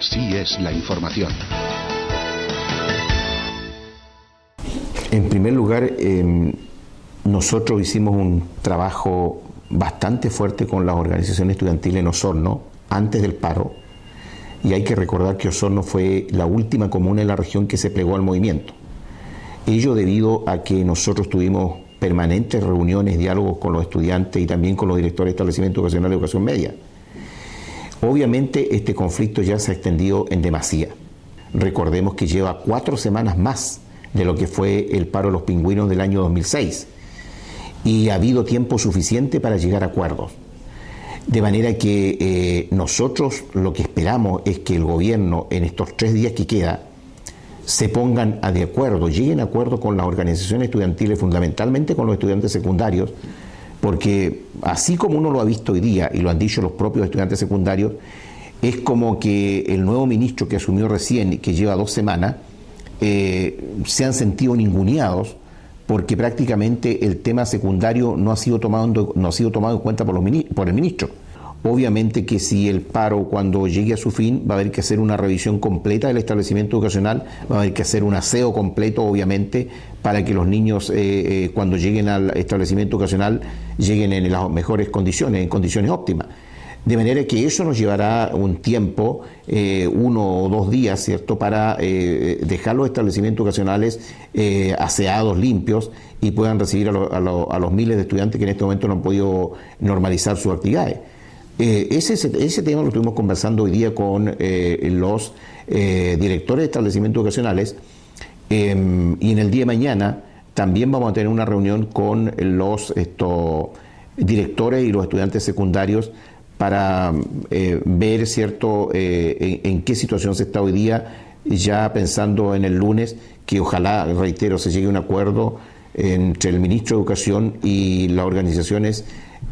Así es la información. En primer lugar, nosotros hicimos un trabajo bastante fuerte con las organizaciones estudiantiles en Osorno antes del paro, y hay que recordar que Osorno fue la última comuna en la región que se plegó al movimiento. Ello debido a que nosotros tuvimos permanentes reuniones, diálogos con los estudiantes y también con los directores de establecimientos educacionales de educación media. Obviamente este conflicto ya se ha extendido en demasía. Recordemos que lleva 4 semanas más de lo que fue el paro de los pingüinos del año 2006, y ha habido tiempo suficiente para llegar a acuerdos. De manera que nosotros lo que esperamos es que el gobierno en estos 3 días que queda se pongan de acuerdo, lleguen a acuerdo con las organizaciones estudiantiles, fundamentalmente con los estudiantes secundarios, porque así como uno lo ha visto hoy día y lo han dicho los propios estudiantes secundarios, es como que el nuevo ministro que asumió recién, que lleva 2 semanas, se han sentido ninguneados porque prácticamente el tema secundario no ha sido tomado en cuenta por el ministro. Obviamente que si el paro, cuando llegue a su fin, va a haber que hacer una revisión completa del establecimiento educacional, va a haber que hacer un aseo completo, obviamente, para que los niños, cuando lleguen al establecimiento educacional, lleguen en las mejores condiciones, en condiciones óptimas. De manera que eso nos llevará un tiempo, 1 o 2 días, ¿cierto?, para dejar los establecimientos educacionales aseados, limpios, y puedan recibir a los miles de estudiantes que en este momento no han podido normalizar sus actividades. Ese tema lo estuvimos conversando hoy día con los directores de establecimientos educacionales, y en el día de mañana también vamos a tener una reunión con los directores y los estudiantes secundarios para ver, ¿cierto?, en qué situación se está hoy día, ya pensando en el lunes, que ojalá, reitero, se llegue a un acuerdo entre el ministro de Educación y las organizaciones,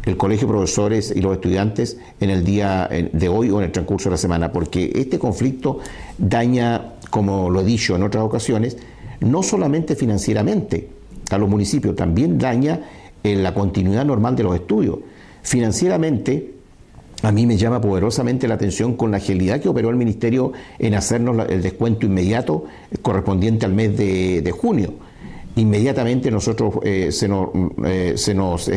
el Colegio de Profesores y los estudiantes en el día de hoy o en el transcurso de la semana, porque este conflicto daña, como lo he dicho en otras ocasiones, no solamente financieramente a los municipios, también daña la continuidad normal de los estudios. Financieramente, a mí me llama poderosamente la atención con la agilidad que operó el Ministerio en hacernos el descuento inmediato correspondiente al mes de junio. Inmediatamente nosotros se nos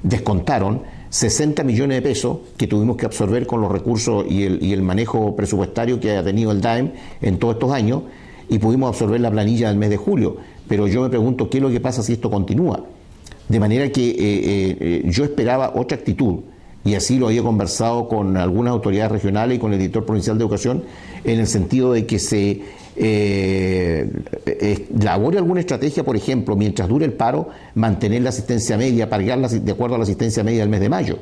descontaron 60 millones de pesos que tuvimos que absorber con los recursos y el manejo presupuestario que ha tenido el DAEM en todos estos años, y pudimos absorber la planilla del mes de julio. Pero yo me pregunto, ¿qué es lo que pasa si esto continúa? De manera que yo esperaba otra actitud, y así lo había conversado con algunas autoridades regionales y con el director provincial de Educación, en el sentido de que se elabore alguna estrategia, por ejemplo, mientras dure el paro, mantener la asistencia media, pagarla de acuerdo a la asistencia media del mes de mayo.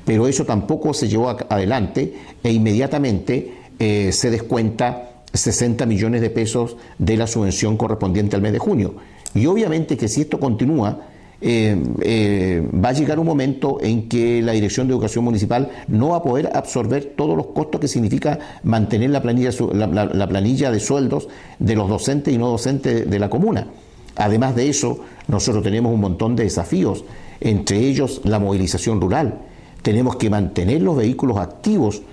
Pero eso tampoco se llevó adelante, e inmediatamente se descuenta 60 millones de pesos de la subvención correspondiente al mes de junio. Y obviamente que si esto continúa, va a llegar un momento en que la Dirección de Educación Municipal no va a poder absorber todos los costos que significa mantener la planilla de sueldos de los docentes y no docentes de la comuna. Además de eso, nosotros tenemos un montón de desafíos, entre ellos la movilización rural. Tenemos que mantener los vehículos activos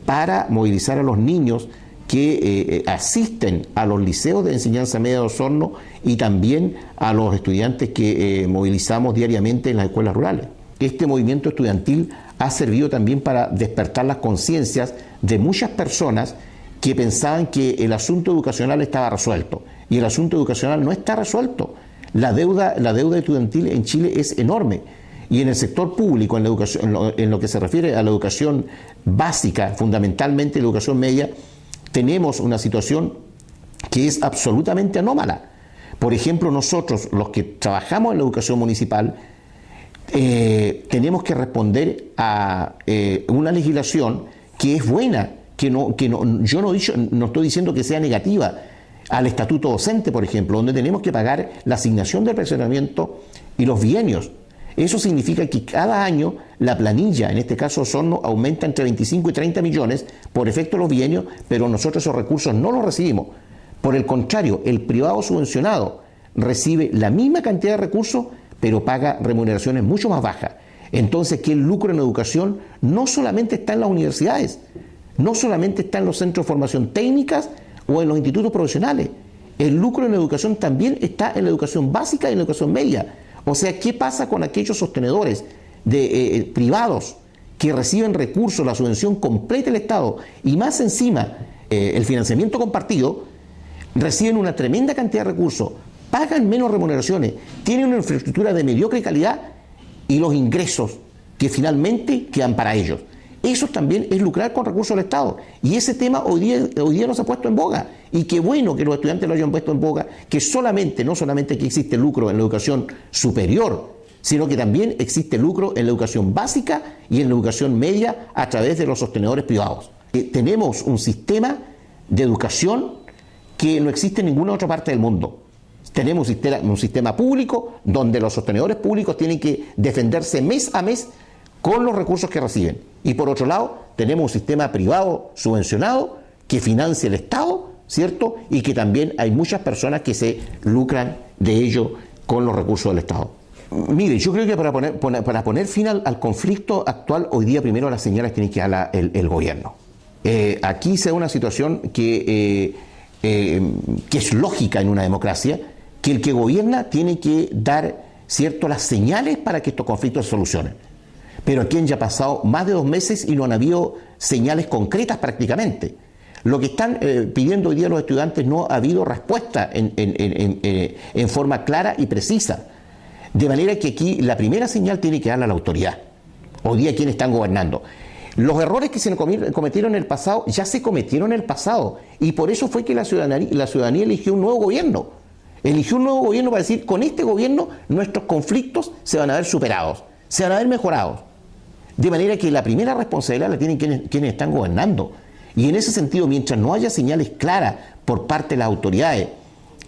para movilizar a los niños que asisten a los liceos de enseñanza media de Osorno y también a los estudiantes que movilizamos diariamente en las escuelas rurales. Este movimiento estudiantil ha servido también para despertar las conciencias de muchas personas que pensaban que el asunto educacional estaba resuelto, y el asunto educacional no está resuelto. La deuda estudiantil en Chile es enorme, y en el sector público, en la educación, en lo que se refiere a la educación básica, fundamentalmente la educación media, tenemos una situación que es absolutamente anómala. Por ejemplo, nosotros, los que trabajamos en la educación municipal, tenemos que responder a una legislación que es buena, yo no estoy diciendo que sea negativa, al estatuto docente, por ejemplo, donde tenemos que pagar la asignación del pensionamiento y los bienios. Eso significa que cada año la planilla, en este caso Osorno, aumenta entre 25 y 30 millones por efecto de los bienios, pero nosotros esos recursos no los recibimos. Por el contrario, el privado subvencionado recibe la misma cantidad de recursos, pero paga remuneraciones mucho más bajas. Entonces, que el lucro en educación no solamente está en las universidades. no solamente está en los centros de formación técnicas o en los institutos profesionales. El lucro en la educación también está en la educación básica y en la educación media. O sea, ¿qué pasa con aquellos sostenedores privados que reciben recursos, la subvención completa del Estado y más encima el financiamiento compartido? Reciben una tremenda cantidad de recursos, pagan menos remuneraciones, tienen una infraestructura de mediocre calidad y los ingresos que finalmente quedan para ellos. Eso también es lucrar con recursos del Estado. Y ese tema hoy día no se ha puesto en boga. Y qué bueno que los estudiantes lo hayan puesto en boga, que no solamente que existe lucro en la educación superior, sino que también existe lucro en la educación básica y en la educación media a través de los sostenedores privados. Tenemos un sistema de educación que no existe en ninguna otra parte del mundo. Tenemos un sistema público donde los sostenedores públicos tienen que defenderse mes a mes con los recursos que reciben. Y por otro lado, tenemos un sistema privado subvencionado que financia el Estado, ¿cierto? Y que también hay muchas personas que se lucran de ello con los recursos del Estado. Mire, yo creo que para poner fin al conflicto actual, hoy día primero las señales tiene que dar el gobierno. Aquí se da una situación que es lógica en una democracia, que el que gobierna tiene que dar, ¿cierto?, las señales para que estos conflictos se solucionen. Pero aquí han ya pasado más de 2 meses y no han habido señales concretas prácticamente. Lo que están pidiendo hoy día los estudiantes no ha habido respuesta en forma clara y precisa. De manera que aquí la primera señal tiene que darla la autoridad. Hoy día quienes están gobernando. Los errores que se cometieron en el pasado ya se cometieron en el pasado. Y por eso fue que la ciudadanía eligió un nuevo gobierno. Eligió un nuevo gobierno para decir, con este gobierno nuestros conflictos se van a ver superados, se van a ver mejorados. De manera que la primera responsabilidad la tienen quienes están gobernando. Y en ese sentido, mientras no haya señales claras por parte de las autoridades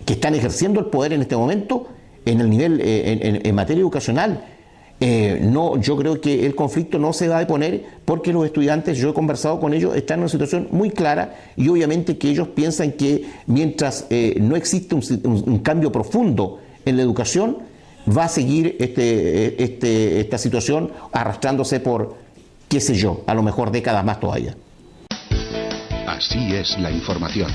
que están ejerciendo el poder en este momento, en el nivel, en materia educacional, yo creo que el conflicto no se va a deponer porque los estudiantes, yo he conversado con ellos, están en una situación muy clara y obviamente que ellos piensan que mientras no existe un cambio profundo en la educación, va a seguir esta situación arrastrándose por, qué sé yo, a lo mejor décadas más todavía. Así es la información.